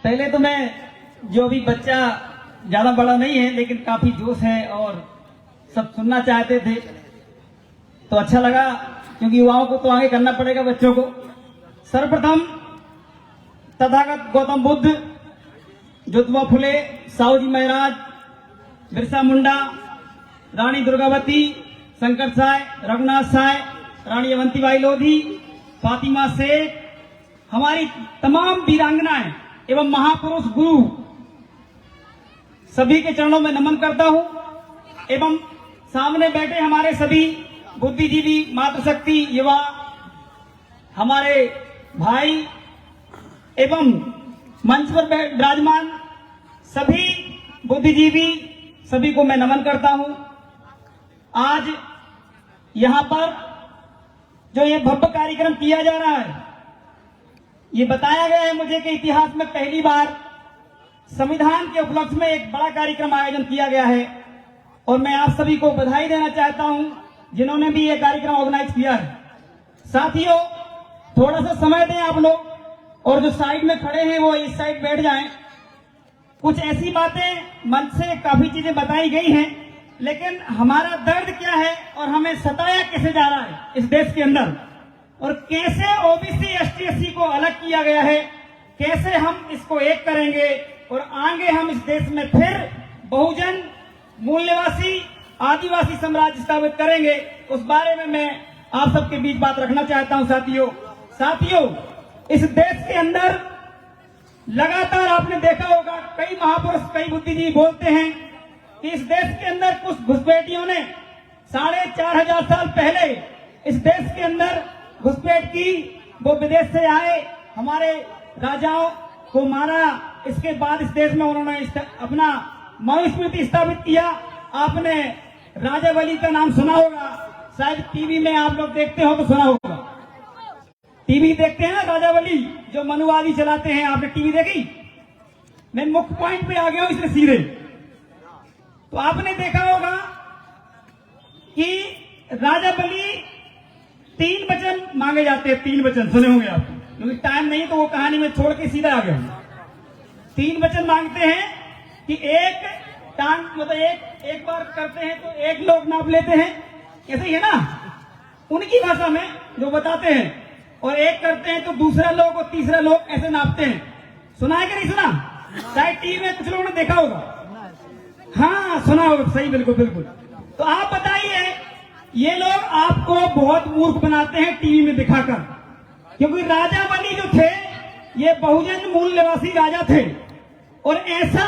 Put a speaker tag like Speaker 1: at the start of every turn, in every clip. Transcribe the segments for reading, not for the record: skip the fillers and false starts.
Speaker 1: पहले तो मैं जो भी बच्चा ज्यादा बड़ा नहीं है लेकिन काफी जोश है और सब सुनना चाहते थे तो अच्छा लगा, क्योंकि युवाओं को तो आगे करना पड़ेगा बच्चों को। सर्वप्रथम तथागत गौतम बुद्ध, ज्योतिबा फुले, साहू जी महाराज, बिरसा मुंडा, रानी दुर्गावती, शंकर साय, रघुनाथ साय, रानी अवंतीबाई लोधी, फातिमा शेख, हमारी तमाम वीरांगनाएं एवं महापुरुष गुरु सभी के चरणों में नमन करता हूं एवं सामने बैठे हमारे सभी बुद्धिजीवी, मातृशक्ति, युवा, हमारे भाई एवं मंच पर विराजमान सभी बुद्धिजीवी सभी को मैं नमन करता हूं। आज यहां पर जो ये भव्य कार्यक्रम किया जा रहा है, ये बताया गया है मुझे कि इतिहास में पहली बार संविधान के उपलक्ष्य में एक बड़ा कार्यक्रम आयोजन किया गया है और मैं आप सभी को बधाई देना चाहता हूं जिन्होंने भी ये कार्यक्रम ऑर्गेनाइज किया है। साथियों, थोड़ा सा समय दें आप लोग और जो साइड में खड़े हैं वो इस साइड बैठ जाएं। कुछ ऐसी बातें मंच से काफी चीजें बताई गई हैं, लेकिन हमारा दर्द क्या है और हमें सताया कैसे जा रहा है इस देश के अंदर, और कैसे ओबीसी एसटी एससी को अलग किया गया है, कैसे हम इसको एक करेंगे और आगे हम इस देश में फिर बहुजन, मूल निवासी, आदिवासी साम्राज्य स्थापित करेंगे, उस बारे में मैं आप सबके बीच बात रखना चाहता हूं। साथियों, इस देश के अंदर लगातार आपने देखा होगा कई महापुरुष, कई बुद्धिजीवी बोलते हैं कि इस देश के अंदर कुछ घुसपैठियों ने 4,500 साल पहले इस देश के अंदर घुसपैठ की। वो विदेश से आए, हमारे राजाओं को मारा, इसके बाद इस देश में उन्होंने अपना मनुस्मृति स्थापित किया। आपने राजा बली का नाम सुना होगा, शायद टीवी में आप लोग देखते हो तो सुना होगा। टीवी देखते हैं ना, राजा बली जो मनुवादी चलाते हैं, आपने टीवी देखी? मैं मुख्य पॉइंट पे आ गया हूं इसलिए सीधे। तो आपने देखा होगा कि राजा बली 3 वचन मांगे जाते हैं। 3 वचन सुने होंगे आप, क्योंकि टाइम नहीं तो वो कहानी में छोड़ के सीधा आ गया। 3 वचन मांगते हैं कि एक टांग, मतलब एक बार करते हैं तो एक लोग नाप लेते हैं, ऐसे ही है ना उनकी भाषा में जो बताते हैं, और एक करते हैं तो दूसरा लोग और तीसरा लोग ऐसे नापते हैं। सुना है कि नहीं सुना? शायद टीवी में कुछ लोगों ने देखा होगा। हाँ, सुना होगा, सही, बिल्कुल बिल्कुल। तो आप बताइए, ये लोग आपको बहुत मूर्ख बनाते हैं टीवी में दिखाकर, क्योंकि राजा बली जो थे ये बहुजन मूल निवासी राजा थे, और ऐसा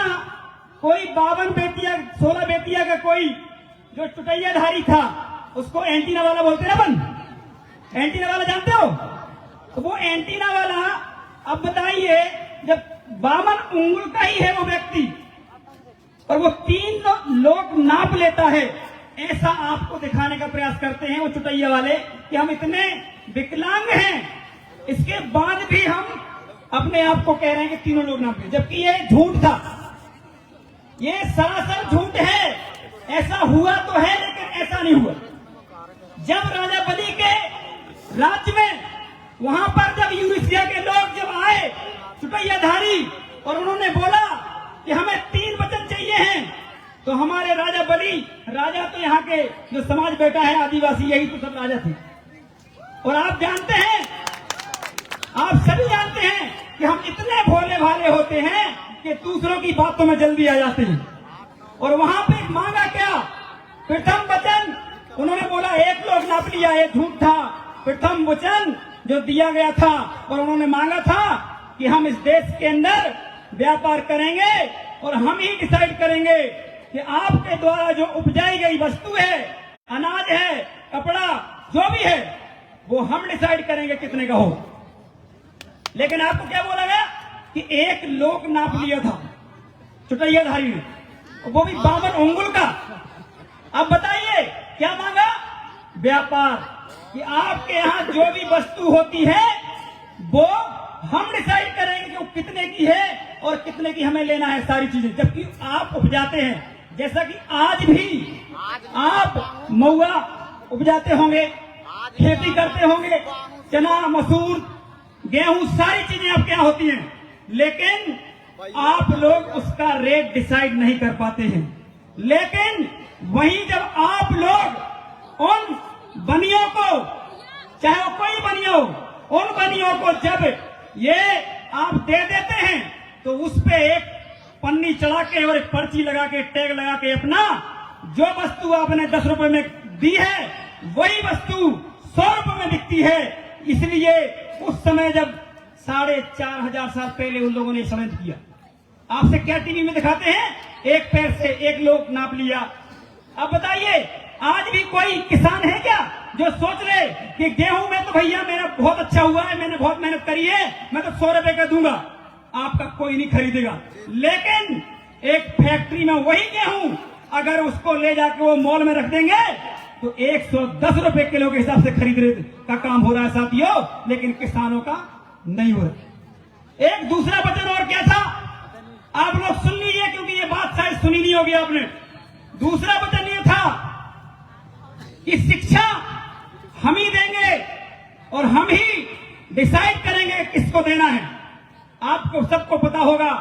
Speaker 1: कोई 52 बेटिया 16 बेटिया का कोई जो चुटैयाधारी था, उसको एंटीना वाला बोलते हैं अपन, एंटीना वाला जानते हो? तो वो एंटीना वाला, अब बताइए, जब 52 उंगल का ही है वो व्यक्ति और वो 3 लोग नाप लेता है, ऐसा आपको दिखाने का प्रयास करते हैं वो चुटैया वाले कि हम इतने विकलांग हैं, इसके बाद भी हम अपने आप को कह रहे हैं कि 3 लोग नाप ले, जबकि ये झूठ था, ये सरासर झूठ है। ऐसा हुआ तो है लेकिन ऐसा नहीं हुआ। जब राजा बली के राज्य में, वहां पर जब यूरेशिया के लोग जब आए चुटैयाधारी, और उन्होंने बोला कि हमें 3 वचन चाहिए हैं, तो हमारे राजा बली, राजा तो यहाँ के जो समाज बैठा है आदिवासी, यही तो सब राजा थे। और आप जानते हैं, आप सभी जानते हैं कि हम इतने भोले भाले होते हैं कि दूसरों की बातों में जल्दी आ जाते हैं। और वहां पे मांगा क्या? प्रथम वचन उन्होंने बोला, एक लोग नाप लिया, ये झूठ था। प्रथम वचन जो दिया गया था और उन्होंने मांगा था कि हम इस देश के अंदर व्यापार करेंगे और हम ही डिसाइड करेंगे कि आपके द्वारा जो उपजाई गई वस्तु है, अनाज है, कपड़ा, जो भी है, वो हम डिसाइड करेंगे कितने का हो। लेकिन आपको क्या बोला गया कि एक लोग नाप लिया था चुटैयाधारी ने, वो भी 52 उंगल का। अब बताइए क्या मांगा? व्यापार, कि आपके यहाँ जो भी वस्तु होती है वो हम डिसाइड करेंगे कि वो कितने की है और कितने की हमें लेना है, सारी चीजें। जबकि आप उपजाते हैं, जैसा कि आज भी आप महुआ उपजाते होंगे, खेती करते होंगे, चना, मसूर, गेहूं, सारी चीजें आपके यहाँ होती हैं, लेकिन आप लोग उसका रेट डिसाइड नहीं कर पाते हैं। लेकिन वहीं जब आप लोग उन बनियों को, चाहे वो कोई बनिया हो, उन बनियों को जब ये आप दे देते हैं तो उस पे एक पन्नी चढ़ा के और एक पर्ची लगा के, टैग लगा के, अपना जो वस्तु आपने 10 रुपए में दी है वही वस्तु 100 रुपए में बिकती है। इसलिए उस समय जब 4,500 साल पहले उन लोगों ने षड्यंत्र किया। आपसे क्या टीवी में दिखाते हैं, एक पैर से एक लोग नाप लिया। अब बताइए, आज भी कोई किसान है क्या जो सोच ले कि गेहूं में तो भैया मेरा बहुत अच्छा हुआ है, मैंने बहुत मेहनत करी है, मैं तो 100 रुपए का दूंगा। आपका कोई नहीं खरीदेगा। लेकिन एक फैक्ट्री में वही गेहूं अगर उसको ले जाके वो मॉल में रख देंगे तो 110 रुपए किलो के हिसाब से खरीदने का काम हो रहा है साथियों, लेकिन किसानों का नहीं हो रहा। एक दूसरा वचन और क्या था, आप लोग सुन लीजिए, क्योंकि ये बात शायद सुनी नहीं होगी आपने। दूसरा वचन ये था कि शिक्षा हम ही देंगे और हम ही डिसाइड करेंगे किसको देना है। आपको सबको पता होगा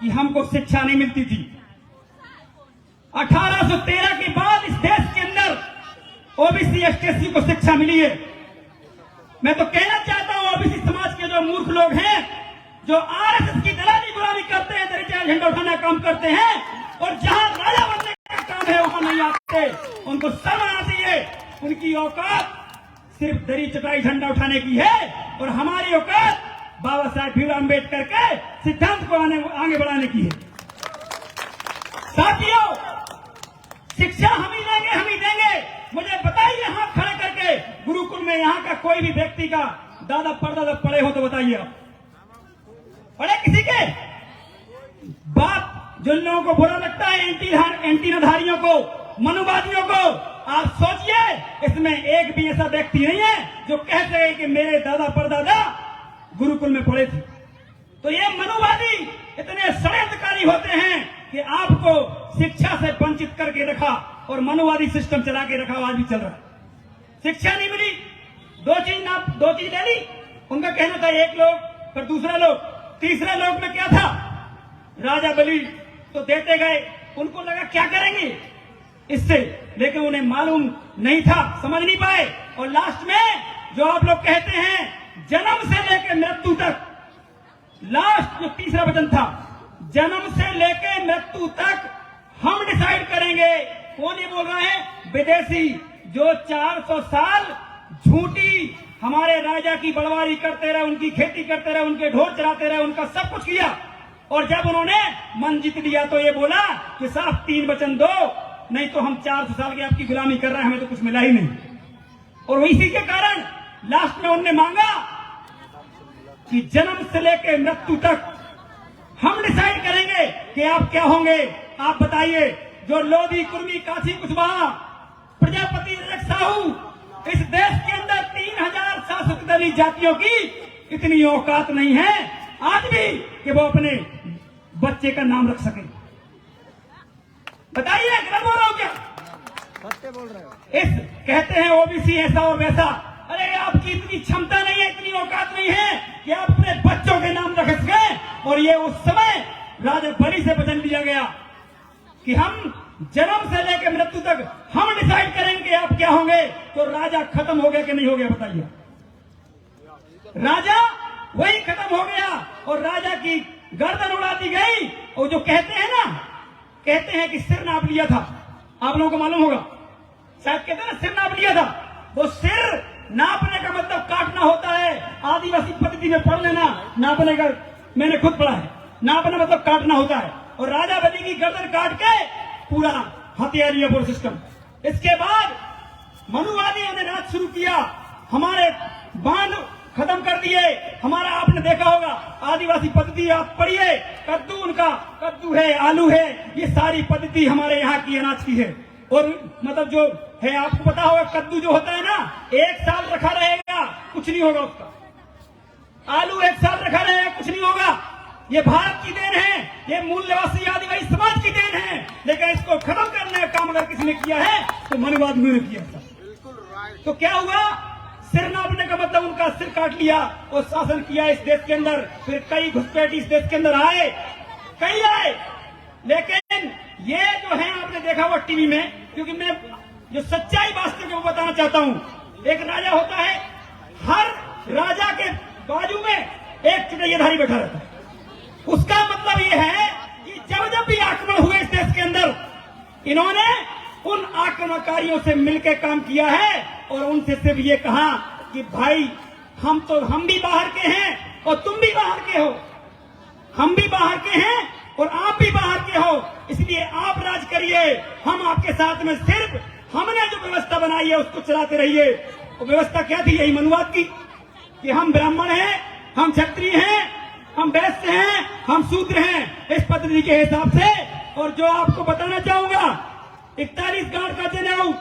Speaker 1: कि हमको शिक्षा नहीं मिलती थी। 1813 के बाद इस देश के अंदर ओबीसी एसटी को शिक्षा मिली है। मैं तो कहना चाहता हूं ओबीसी समाज के जो मूर्ख लोग हैं, जो आरएसएस की दलाली गुलामी करते हैं, दरी चढ़ा झंडा उठाने का काम करते हैं और जहां राजा बनने का काम है वहां नहीं आते, उनको शर्म आती है। उनकी औकात सिर्फ दरी चटाई झंडा उठाने की है और हमारी औकात बाबा साहेब भीमराव अम्बेडकर के सिद्धांत को आगे बढ़ाने की है। साथियों, शिक्षा हम ही लेंगे, हम ही देंगे। मुझे बताइए हाथ खड़े करके, गुरुकुल में यहाँ का कोई भी व्यक्ति का दादा परदादा पढ़े हो तो बताइए। आप पढ़े किसी के? बात जिन लोगों को बुरा लगता है, एंटीनाधारियों को, मनुवादियों को, आप सोचिए इसमें एक भी ऐसा व्यक्ति नहीं है जो कहते हैं कि मेरे दादा परदादा गुरुकुल में पढ़े थे। तो ये मनुवादी इतने षड्यंत्रकारी होते हैं कि आपको शिक्षा से वंचित करके रखा और मनुवादी सिस्टम चला के रखा, आज भी चल रहा है। शिक्षा नहीं मिली, दो चीज ले ली। उनका कहना था एक लोग, फिर दूसरा लोग, तीसरा लोग में क्या था, राजा बलि तो देते गए। उनको लगा क्या करेंगे इससे, लेकिन उन्हें मालूम नहीं था, समझ नहीं पाए। और लास्ट में जो आप लोग कहते हैं जन्म से लेकर मृत्यु तक, लास्ट जो तीसरा वचन था, जन्म से लेकर मृत्यु तक हम डिसाइड करेंगे। कौन ये बोल रहा है? विदेशी, जो 400 साल झूठी हमारे राजा की बड़वारी करते रहे, उनकी खेती करते रहे, उनके ढोर चराते रहे, उनका सब कुछ किया। और जब उन्होंने मन जीत लिया तो ये बोला कि साहब 3 वचन दो, नहीं तो हम 400 साल की आपकी गुलामी कर रहे हैं, हमें तो कुछ मिला ही नहीं। और इसी के कारण लास्ट में उन्होंने मांगा कि जन्म से लेकर मृत्यु तक हम डिसाइड करेंगे कि आप क्या होंगे। आप बताइए, जो लोधी, कुर्मी, काछी, कुशवाहा, प्रजापति, साहू, इस देश के अंदर 3,700 जातियों की इतनी औकात नहीं है आज भी कि वो अपने बच्चे का नाम रख सके। बताइए, गलत बोल रहा हूं क्या?
Speaker 2: सत्य बोल रहे हो।
Speaker 1: इस कहते हैं ओबीसी ऐसा और वैसा। अरे आपकी इतनी क्षमता नहीं है, इतनी औकात नहीं है कि आप अपने बच्चों के नाम रख सकें। और ये उस समय राजा बलि से वचन दिया गया कि हम जन्म से लेकर मृत्यु तक हम डिसाइड करेंगे कि आप क्या होंगे। तो राजा खत्म हो गया कि नहीं हो गया बताइए? राजा वही खत्म हो गया और राजा की गर्दन उड़ा दी गई। और जो कहते हैं ना, कहते हैं कि सिर नाप लिया था, आप लोगों को मालूम होगा, शायद कहते हैं ना सिर नाप लिया था। वो सिर नापने का मतलब काटना होता है। आदिवासी पद्धति में पढ़ लेना, नापने का मैंने खुद पढ़ा है। नापना मतलब काटना होता है। और राजा बलि की गर्दन काट के पूरा हथियार लिया पूरा सिस्टम। इसके बाद मनुवादियों ने राज शुरू किया, हमारे बांध खत्म कर दिए। हमारा आपने देखा होगा आदिवासी पद्धति, आप पढ़िए, कद्दू, उनका कद्दू है, आलू है, ये सारी पद्धति हमारे यहाँ की अनाज की है। और मतलब जो है, आपको पता होगा कद्दू जो होता है ना, 1 साल रखा रहेगा, कुछ नहीं होगा उसका। आलू 1 साल रखा रहेगा, कुछ नहीं होगा। ये भारत की देन है, ये मूल निवासी आदिवासी समाज की देन है। लेकिन इसको खत्म करने का काम अगर किसी ने किया है तो मनुवादियों ने किया था। तो क्या हुआ? सिर नापने का मतलब उनका सिर काट लिया और शासन किया इस देश के अंदर। फिर कई घुसपैठ इस देश के अंदर आए कई आए, लेकिन ये जो है आपने देखा हुआ टीवी में, क्योंकि मैं जो सच्चाई वास्तव में वो बताना चाहता हूं। एक राजा होता है, हर राजा के बाजू में एक चुड़ैयाधारी बैठा रहता है। उसका मतलब ये है कि जब जब भी आक्रमण हुए इस देश के अंदर, इन्होंने उन आक्रमणकारियों से मिलकर काम किया है और उनसे सिर्फ ये कहा कि भाई हम भी बाहर के हैं और तुम भी बाहर के हो, हम भी बाहर के हैं और आप भी बाहर के हो, इसलिए आप राज करिए, हम आपके साथ में सिर्फ हमने जो व्यवस्था बनाई है उसको चलाते रहिए। वो व्यवस्था क्या थी? यही मनुवाद की, कि हम ब्राह्मण हैं, हम क्षत्रिय हैं, हम वैश्य हैं, हम शूद्र हैं, इस पद्धति के हिसाब से। और जो आपको बताना चाहूंगा, 41 गांठ का जनेऊ,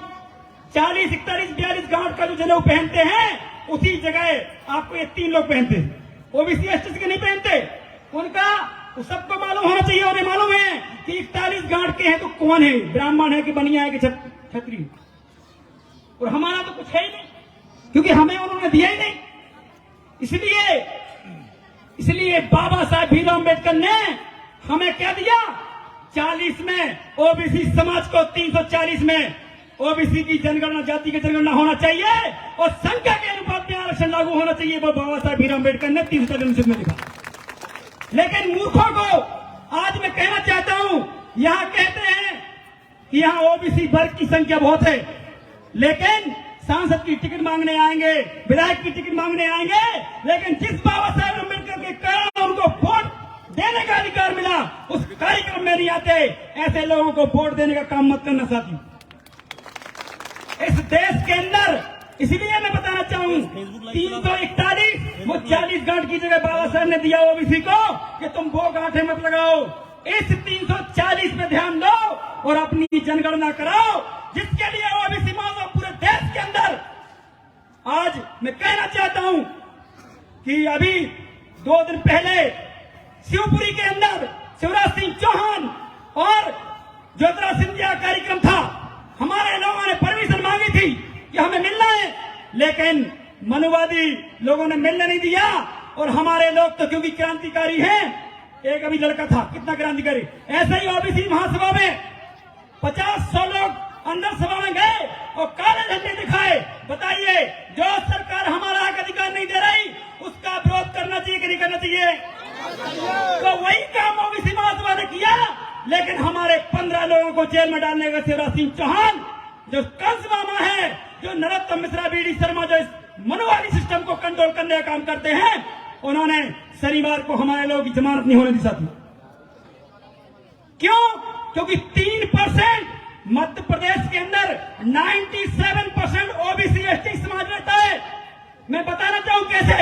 Speaker 1: 40, 41, 42 गांठ का जो जनेऊ पहनते हैं, उसी जगह आपको ये 3 लोग पहनते हैं। ओबीसी एसटी के नहीं पहनते, उनका सबको मालूम होना चाहिए। उन्हें मालूम है कि 41 गांठ के हैं तो कौन है, ब्राह्मण है कि बनिया है कि क्षत्रिय। और हमारा तो कुछ है ही नहीं, क्योंकि हमें उन्होंने दिया ही नहीं। इसलिए बाबा साहब भीमराव अम्बेडकर ने हमें क्या दिया? 40 में ओबीसी समाज को 340 में ओबीसी की जनगणना, जाति की जनगणना होना चाहिए और संख्या के अनुपात में आरक्षण लागू होना चाहिए। वो बाबा साहब भीमराव अम्बेडकर ने 340 में लिखा। लेकिन मूर्खों को आज मैं कहना चाहता हूं, यहां कहते हैं कि यहां ओबीसी वर्ग की संख्या बहुत है, लेकिन सांसद की टिकट मांगने आएंगे, विधायक की टिकट मांगने आएंगे, लेकिन जिस बाबा साहब अम्बेडकर के कारण उनको वोट देने का अधिकार मिला, उस कार्यक्रम में नहीं आते। ऐसे लोगों को वोट देने का काम मत करना साथी इस देश के अंदर। इसलिए मैं बताना चाहूं, 341 वो 40 गांठ की जगह बाबा साहब ने दिया ओबीसी को कि तुम वो गांठें मत लगाओ, इस 340 पे ध्यान दो और अपनी जनगणना कराओ, जिसके लिए ओबीसी मांगो पूरे देश के अंदर। आज मैं कहना चाहता हूं कि अभी 2 दिन पहले शिवपुरी के अंदर शिवराज सिंह चौहान और ज्योतिरादित्य सिंधिया कार्यक्रम था। हमारे लोगों ने परमिशन मांगी थी कि हमें मिलना है, लेकिन मनुवादी लोगों ने मिलने नहीं दिया। और हमारे लोग तो क्योंकि क्रांतिकारी हैं, एक अभी लड़का था, कितना क्रांतिकारी, ऐसे ही ओबीसी महासभा में 50-100 लोग अंदर सभा में गए और काले झंडे दिखाए। बताइए, जो सरकार हमारा हक अधिकार नहीं दे रही, उसका विरोध करना चाहिए कि नहीं करना चाहिए? तो वही काम ओबीसी महासभा ने किया, लेकिन हमारे 15 लोगों को जेल में डालने का शिवराज सिंह चौहान, जो कंस मामा है, जो नरोत्तम मिश्रा, बीडी शर्मा, जो इस मनुवादी सिस्टम को कंट्रोल करने का काम करते हैं, उन्होंने शनिवार को हमारे लोगों की जमानत नहीं होने दी साथी। क्यों? क्योंकि 3% मध्य प्रदेश के अंदर 97% ओबीसी एसटी समाज रहता है। मैं बताना चाहूं कैसे,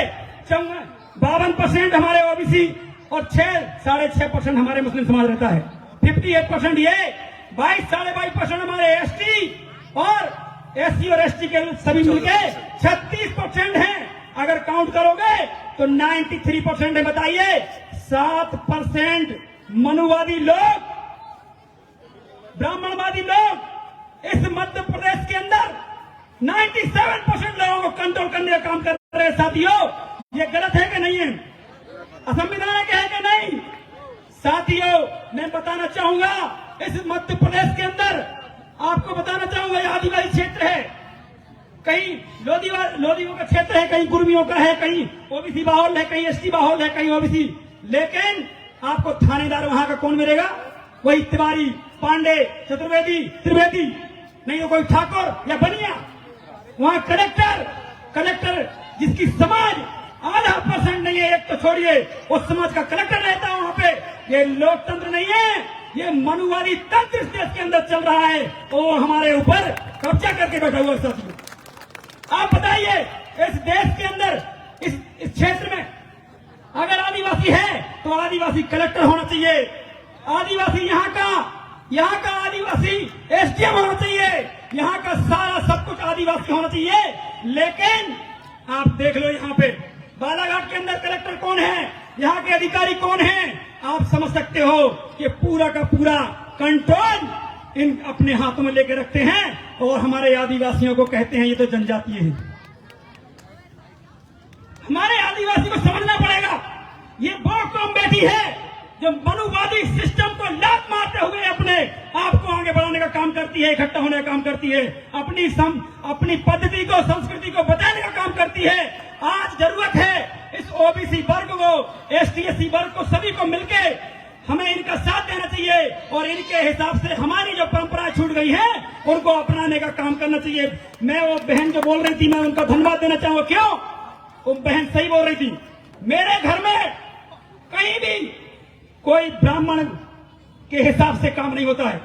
Speaker 1: 52% हमारे ओबीसी और 6.5% हमारे मुस्लिम समाज रहता है। 58% ये, 22-22.5% हमारे एसटी और एससी और एसटी के सभी मिलकर 36% हैं। अगर काउंट करोगे तो 93% है। बताइए, 7% मनुवादी लोग, ब्राह्मणवादी लोग इस मध्य प्रदेश के अंदर 97% लोगों को कंट्रोल करने का काम कर रहे हैं। साथियों, ये गलत है कि नहीं है? असंवैधानिक है कि नहीं? साथियों, मैं बताना चाहूंगा, इस मध्य प्रदेश के अंदर आपको बताना चाहूंगा, ये आदिवासी क्षेत्र है, कहीं लोधियों का क्षेत्र है, कहीं कुर्मियों का है, कहीं ओबीसी बाहुल है, कहीं एसटी बाहुल है, कहीं ओबीसी। लेकिन आपको थानेदार वहां का कौन मिलेगा? वही तिवारी, पांडे, चतुर्वेदी, त्रिवेदी, नहीं तो कोई ठाकुर या बनिया। वहां कलेक्टर जिसकी समाज 0.5% नहीं है, एक तो छोड़िए, उस समाज का कलेक्टर रहता है वहां पे। ये लोकतंत्र नहीं है, ये मनुवादी तंत्र इस देश के अंदर चल रहा है और वो हमारे ऊपर कब्जा करके बैठा हुआ है। आप बताइए, इस देश के अंदर इस क्षेत्र में अगर आदिवासी है तो आदिवासी कलेक्टर होना चाहिए, आदिवासी यहाँ का आदिवासी एसडीएम होना चाहिए, यहाँ का सारा सब कुछ आदिवासी होना चाहिए। लेकिन आप देख लो, यहाँ पे बालाघाट के अंदर कलेक्टर कौन है, यहाँ के अधिकारी कौन हैं? आप समझ सकते हो कि पूरा का पूरा कंट्रोल इन अपने हाथों में लेके रखते हैं और हमारे आदिवासियों को कहते हैं ये तो जनजातीय है। हमारे आदिवासी को समझना पड़ेगा, ये वो कौम बैठी है जो मनुवादी सिस्टम को लात मारते हुए अपने आप को आगे बढ़ाने का काम करती है, इकट्ठा होने का काम करती है, अपनी पद्धति को, संस्कृति को बचाने का काम करती है। आज जरूरत है इस ओबीसी वर्ग को, एसटी वर्ग को, सभी को मिलके हमें इनका साथ देना चाहिए और इनके हिसाब से हमारी जो परंपराएं छूट गई है उनको अपनाने का काम करना चाहिए। मैं वो बहन जो बोल रही थी, मैं उनका धन्यवाद देना चाहूंगा। क्यों? वो बहन सही बोल रही थी। मेरे घर में कहीं भी कोई ब्राह्मण के हिसाब से काम नहीं होता है।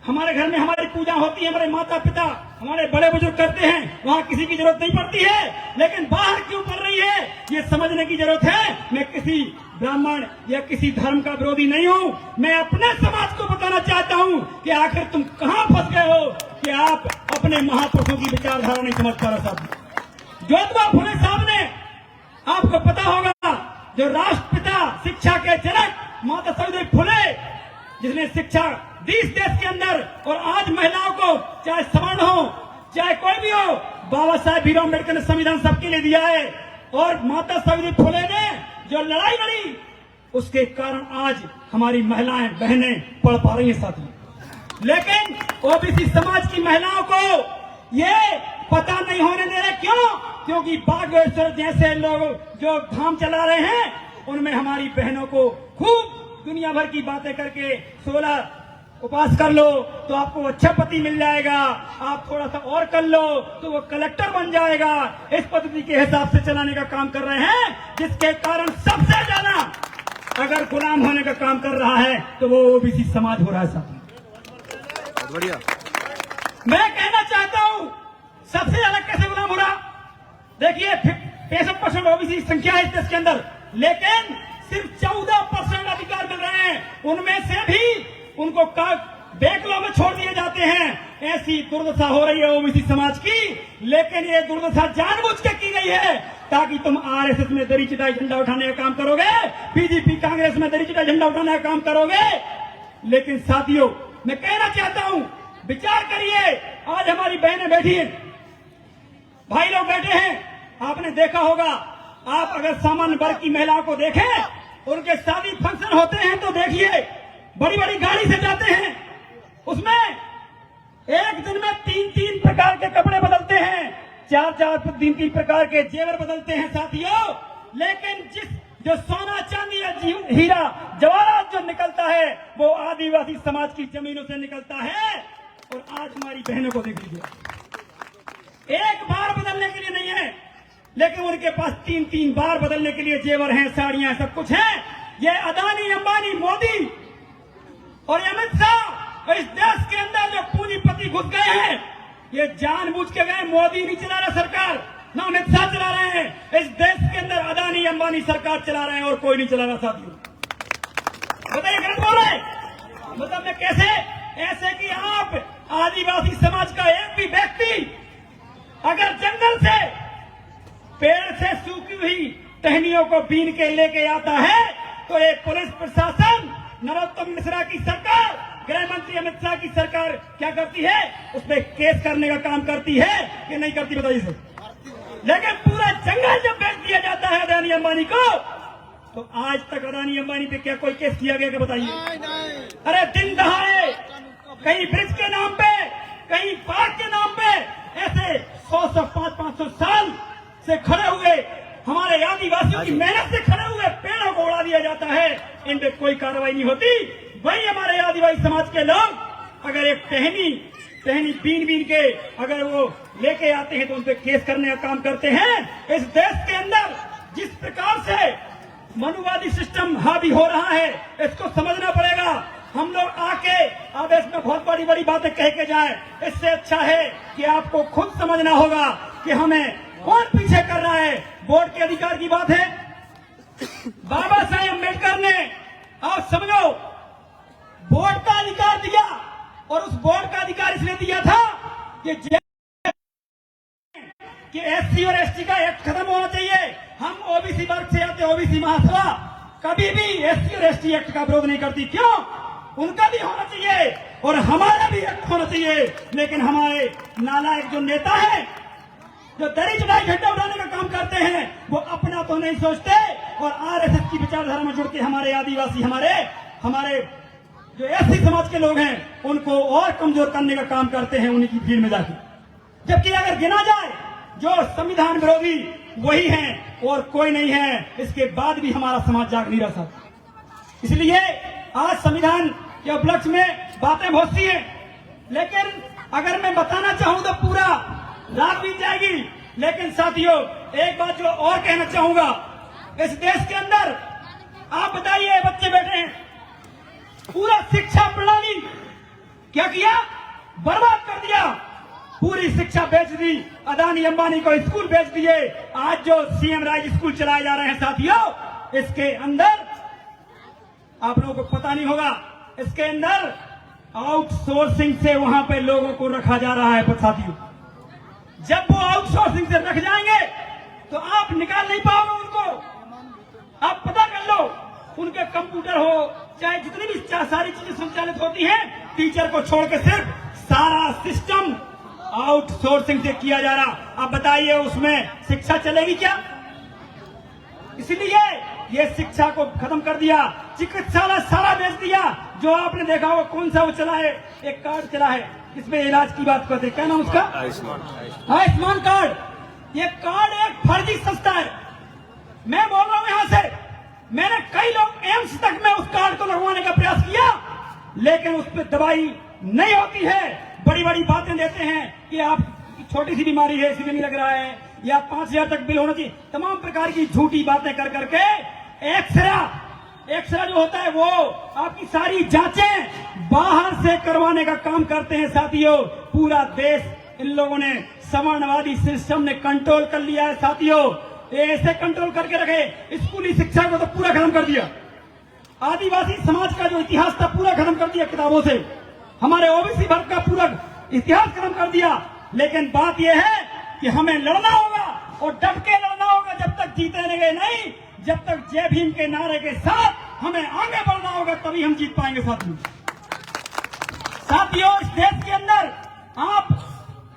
Speaker 1: हमारे घर में हमारी पूजा होती है, हमारे माता पिता, हमारे बड़े बुजुर्ग करते हैं, वहां किसी की जरूरत नहीं पड़ती है। लेकिन बाहर क्यों पड़ रही है, ये समझने की जरूरत है। मैं किसी ब्राह्मण या किसी धर्म का विरोधी नहीं हूं। मैं अपने समाज को बताना चाहता हूं कि आखिर तुम कहां फंस गए हो कि आप अपने महापुरुषों की विचारधारा नहीं समझ पा रहे। साहब ज्योतिबा फुले साहब ने, आपको पता होगा, जो राष्ट्रपिता, शिक्षा के जनक माता सावित्री फुले, जिसने शिक्षा दी इस देश के अंदर, और आज महिलाओं को चाहे सवर्ण हो चाहे कोई भी हो, बाबा साहेब भीमराव अम्बेडकर ने संविधान सबके लिए दिया है। और माता सावित्री फुले ने जो लड़ाई लड़ी, उसके कारण आज हमारी महिलाएं, बहनें पढ़ पा रही हैं साथियों। लेकिन ओबीसी समाज की महिलाओं को ये पता नहीं होने दे रहे। क्यों? क्योंकि बागेश्वर जैसे लोग जो धाम चला रहे हैं, उनमें हमारी बहनों को खूब दुनिया भर की बातें करके 16 उपास कर लो तो आपको अच्छा पति मिल जाएगा, आप थोड़ा सा और कर लो तो वो कलेक्टर बन जाएगा। इस पद्धति के हिसाब से चलाने का काम कर रहे हैं, जिसके कारण सबसे ज्यादा अगर गुलाम होने का काम कर रहा है तो वो ओबीसी समाज हो रहा है साथी।
Speaker 2: बहुत बढ़िया।
Speaker 1: मैं कहना चाहता हूं सबसे ज्यादा कैसे गुलाम हो रहा। देखिए 65% ओबीसी संख्या है इस देश के अंदर, लेकिन सिर्फ 14% अधिकार मिल रहे हैं। उनमें से भी उनको बेकलो में छोड़ दिए जाते हैं। ऐसी दुर्दशा हो रही है ओबीसी समाज की। लेकिन ये दुर्दशा जानबूझ के की गई है ताकि तुम आरएसएस में दरी चिटाई झंडा उठाने का काम करोगे, बीजेपी कांग्रेस में दरी चिटाई झंडा उठाने का काम करोगे। लेकिन साथियों, मैं कहना चाहता हूं, विचार करिए। आज हमारी बहनें बैठी हैं, भाई लोग बैठे हैं, आपने देखा होगा। आप अगर सामान्य वर्ग की महिलाओं को देखें, उनके शादी फंक्शन होते हैं तो देखिए बड़ी बड़ी गाड़ी से जाते हैं, उसमें एक दिन में 3-3 प्रकार के कपड़े बदलते हैं, 4-4 3-3 प्रकार के जेवर बदलते हैं साथियों। लेकिन जो सोना चांदी या हीरा जवाहरात जो निकलता है वो आदिवासी समाज की जमीनों से निकलता है। और आज हमारी बहनों को देख लीजिए, एक बार बदलने के लिए नहीं है, लेकिन उनके पास 3-3 बार बदलने के लिए जेवर हैं, साड़ियां, सब कुछ है। ये अदानी, अंबानी, मोदी और अमित शाह इस देश के अंदर जो पूंजीपति घुस गए हैं, ये जानबूझ के गए। मोदी नहीं चला रहा सरकार, ना अमित शाह चला रहे हैं। इस देश के अंदर अदानी, अंबानी सरकार चला रहे हैं और कोई नहीं चला रहा साथियों। बताइए गलत बोल रहे? मतलब मैं कैसे? ऐसे कि आप आदिवासी समाज का एक भी व्यक्ति अगर जंगल से, पेड़ से सूखी हुई टहनियों को बीन के लेके आता है तो ये पुलिस प्रशासन, नरोत्तम मिश्रा की सरकार, गृह मंत्री अमित शाह की सरकार क्या करती है? उस पर केस करने का काम करती है कि नहीं करती? बताइए सर। लेकिन पूरा जंगल जब बेच दिया जाता है अदानी अंबानी को, तो आज तक अदानी अंबानी पे क्या कोई केस किया गया? क्या बताइए? अरे दिन दहाड़े कहीं ब्रिज के नाम पे, कहीं पार्क के नाम पे, ऐसे 100 500 साल से खड़े हुए हमारे आदिवासियों की मेहनत से खड़े हुए पेड़ों को उड़ा दिया जाता है, इन पे कोई कार्रवाई नहीं होती। वही हमारे आदिवासी समाज के लोग अगर एक टहनी बीन के अगर वो लेके आते हैं तो उन पे केस करने का काम करते हैं। इस देश के अंदर जिस प्रकार से मनुवादी सिस्टम हावी हो रहा है, इसको समझना पड़ेगा। हम लोग आके अब इसमें बहुत बड़ी बड़ी बातें कह के जाए, इससे अच्छा है कि आपको खुद समझना होगा कि हमें कौन पीछे कर रहा है। वोट के अधिकार की बात है, बाबा साहेब अम्बेडकर ने, आप समझो, वोट का अधिकार दिया, और उस वोट का अधिकार इसलिए दिया था कि एससी और एसटी का एक्ट खत्म होना चाहिए। हम ओबीसी वर्ग से आते, ओबीसी महासभा कभी भी एससी और एसटी एक्ट का विरोध नहीं करती। क्यों? उनका भी होना चाहिए और हमारा भी एक्ट होना चाहिए। लेकिन हमारे नालायक जो नेता है, जो दरी चढ़ाई झंडा उड़ाने का काम करते हैं वो अपना तो नहीं सोचते और आरएसएस की विचारधारा में जुड़ के हमारे आदिवासी हमारे जो एससी समाज के लोग हैं उनको और कमजोर करने का काम करते हैं उन्हीं की भीड़ में जाके। जबकि अगर गिना जाए जो संविधान विरोधी वही हैं और कोई नहीं है। इसके बाद भी हमारा समाज जाग नहीं रहा साहब। इसलिए आज संविधान के उपलक्ष्य में बातें बहुत सी हैं, लेकिन अगर मैं बताना चाहूं तो पूरा रात बीत जाएगी। लेकिन साथियों एक बात जो और कहना चाहूंगा, इस देश के अंदर आप बताइए बच्चे बैठे हैं, पूरा शिक्षा प्रणाली क्या किया, बर्बाद कर दिया। पूरी शिक्षा बेच दी, अदानी अंबानी को स्कूल बेच दिए। आज जो सीएम राज स्कूल चलाए जा रहे हैं साथियों, इसके अंदर आप लोगों को पता नहीं होगा, इसके अंदर आउटसोर्सिंग से वहां पे लोगों को रखा जा रहा है साथियों। जब वो आउटसोर्सिंग से रख जाएंगे तो आप निकाल नहीं पाओगे उनको। आप पता कर लो, उनके कंप्यूटर हो चाहे जितनी भी सारी चीजें संचालित होती हैं, टीचर को छोड़ के सिर्फ सारा सिस्टम आउटसोर्सिंग से किया जा रहा। अब बताइए उसमें शिक्षा चलेगी क्या? इसलिए ये शिक्षा को खत्म कर दिया, चिकित्सालय सारा बेच दिया। जो आपने देखा हो कौन सा वो चला है, एक कार्ड चला है इसमें इलाज की बात करते, क्या नाम उसका, आयुष्मान कार्ड। ये कार्ड एक फर्जी संस्था है। मैं बोल रहा हूं यहां से, मैंने कई लोग एम्स तक में उस कार्ड को लगवाने का प्रयास किया, लेकिन उस पर दवाई नहीं होती है। बड़ी बड़ी बातें देते हैं कि आप छोटी सी बीमारी है इसलिए नहीं लग रहा है, या 5,000 तक बिल होना चाहिए। तमाम प्रकार की झूठी बातें कर करके एक्सरा जो होता है वो आपकी सारी जांचें बाहर से करवाने का काम करते हैं साथियों। पूरा देश इन लोगों ने समाजवादी सिस्टम ने कंट्रोल कर लिया है साथियों। ऐसे कंट्रोल करके रखे, स्कूली शिक्षा को तो पूरा खत्म कर दिया, आदिवासी समाज का जो इतिहास था पूरा खत्म कर दिया किताबों से, हमारे ओबीसी वर्ग का पूरा इतिहास खत्म कर दिया। लेकिन बात यह है कि हमें लड़ना होगा और डट के लड़ना होगा, जब तक जीतेंगे नहीं, जब तक जय भीम के नारे के साथ हमें आगे बढ़ना होगा, तभी हम जीत पाएंगे साथियों। इस देश के अंदर आप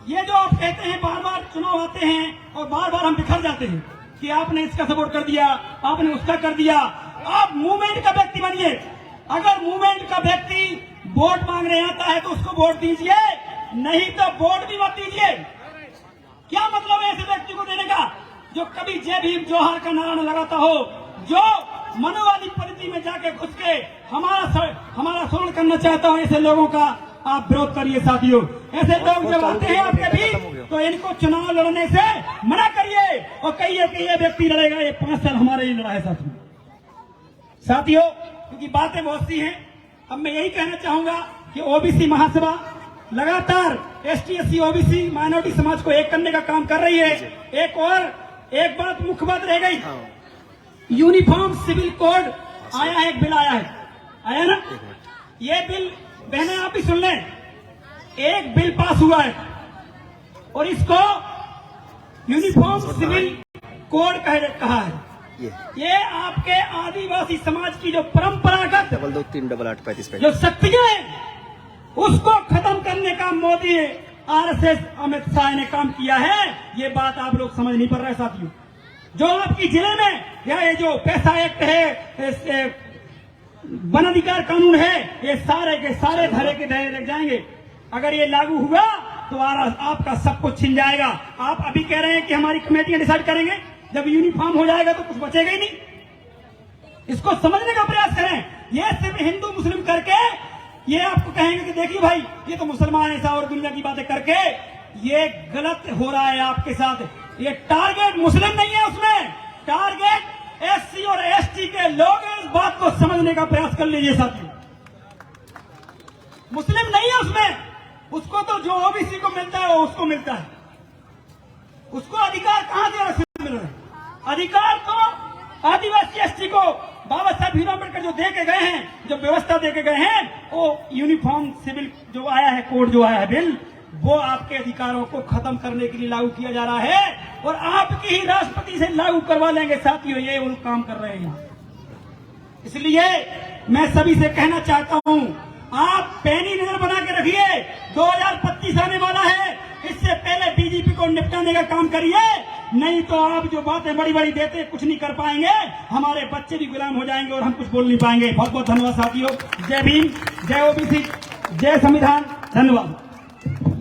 Speaker 1: ये जो आप कहते हैं, बार बार चुनाव आते हैं और बार बार हम बिखर जाते हैं कि आपने इसका सपोर्ट कर दिया, आपने उसका कर दिया। आप मूवमेंट का व्यक्ति बनिए। अगर मूवमेंट का व्यक्ति वोट मांगने आता है तो उसको वोट दीजिए, नहीं तो वोट भी मत दीजिए। क्या मतलब है ऐसे व्यक्ति को देने का जो कभी जय भीम जोहार का नारा न लगाता हो, जो मनोवादी परिधि में जाके घुस के हमारा शोषण करना चाहता हो। ऐसे लोगों का आप विरोध करिए साथियों। ऐसे लोग जब आते हैं आपके बीच तो इनको चुनाव लड़ने से मना करिए और कहिए कि ये व्यक्ति लड़ेगा, ये 5 साल हमारे लिए लड़ा है साथियों। क्योंकि बातें बहुत सी हैं। अब मैं यही कहना चाहूंगा कि ओबीसी महासभा लगातार एसटी एससी ओबीसी माइनॉरिटी समाज को एक करने का काम कर रही है। एक बात मुख्य बात रह गई, यूनिफॉर्म सिविल कोड आया है, एक बिल आया ना। ये बिल बहने आप भी सुन लें, एक बिल पास हुआ है और इसको यूनिफॉर्म सिविल कोड कहा है। ये आपके आदिवासी समाज की जो परंपरागत
Speaker 2: 2238
Speaker 1: जो शक्तियां हैं उसको खत्म करने का मोदी आरएसएस अमित शाह ने काम किया है। ये बात आप लोग समझ नहीं पा रहे साथियों। जो आपकी जिले में या ये जो पैसा एक्ट है, वन अधिकार कानून है, ये सारे के सारे धरे के धरे लग जाएंगे। अगर ये लागू हुआ तो आपका सब कुछ छिन जाएगा। आप अभी कह रहे हैं कि हमारी कमेटियां डिसाइड करेंगे, जब यूनिफॉर्म हो जाएगा तो कुछ बचेगा ही नहीं। इसको समझने का प्रयास करें। ये सिर्फ हिंदू मुस्लिम करके ये आपको कहेंगे कि देखिए भाई ये तो मुसलमान ऐसा और दुनिया की बातें करके, ये गलत हो रहा है आपके साथ। ये टारगेट मुस्लिम नहीं है, उसमें टारगेट एससी और एसटी के लोग हैं। इस बात को समझने का प्रयास कर लीजिए साथियों। मुस्लिम नहीं है उसमें, उसको तो जो ओबीसी को मिलता है वो उसको मिलता है। उसको अधिकार कहां से मिल रहे हैं? अधिकार तो आदिवासी एसटी को बाबा साहब भीमराव अम्बेडकर जो दे के गए हैं, जो व्यवस्था दे के गए हैं, वो यूनिफॉर्म सिविल जो आया है, कोड जो आया है बिल, वो आपके अधिकारों को खत्म करने के लिए लागू किया जा रहा है और आपकी ही राष्ट्रपति से लागू करवा लेंगे साथियों। ये वो काम कर रहे हैं। इसलिए मैं सभी से कहना चाहता हूं, आप पैनी नजर बना के रखिए। 2025 आने वाला है, इससे पहले बीजेपी को को निपटाने का काम करिए, नहीं तो आप जो बातें बड़ी बड़ी देते कुछ नहीं कर पाएंगे, हमारे बच्चे भी गुलाम हो जाएंगे और हम कुछ बोल नहीं पाएंगे। बहुत बहुत धन्यवाद साथियों। जय भीम, जय ओबीसी, जय संविधान। धन्यवाद।